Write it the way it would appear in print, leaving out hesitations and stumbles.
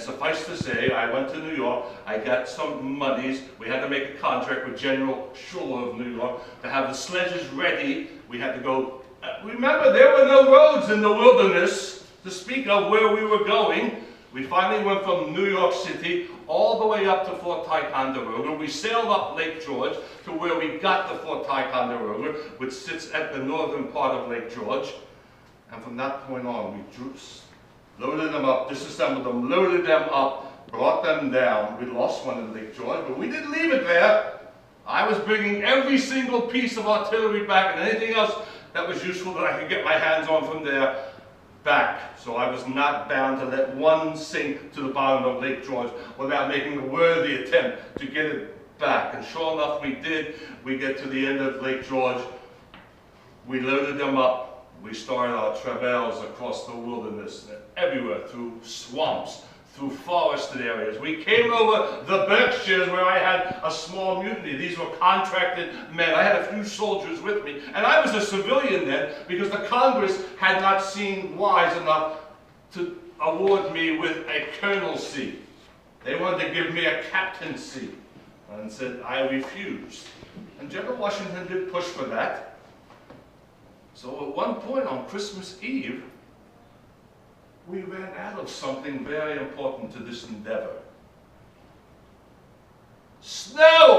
And suffice to say, I went to New York, I got some monies, we had to make a contract with General Schuler of New York to have the sledges ready. We had to go, remember there were no roads in the wilderness to speak of where we were going. We finally went from New York City all the way up to Fort Ticonderoga. We sailed up Lake George to where we got to Fort Ticonderoga, which sits at the northern part of Lake George. And from that point on, we loaded them up, disassembled them, loaded them up, brought them down. We lost one in Lake George, but we didn't leave it there. I was bringing every single piece of artillery back and anything else that was useful that I could get my hands on from there back. So I was not bound to let one sink to the bottom of Lake George without making a worthy attempt to get it back. And sure enough, we did. We get to the end of Lake George. We loaded them up. We started our travails across the wilderness, everywhere, through swamps, through forested areas. We came over the Berkshires where I had a small mutiny. These were contracted men. I had a few soldiers with me. And I was a civilian then because the Congress had not seen wise enough to award me with a colonelcy. They wanted to give me a captaincy and said I refused. And General Washington did push for that. So at one point on Christmas Eve, we ran out of something very important to this endeavor. Snow!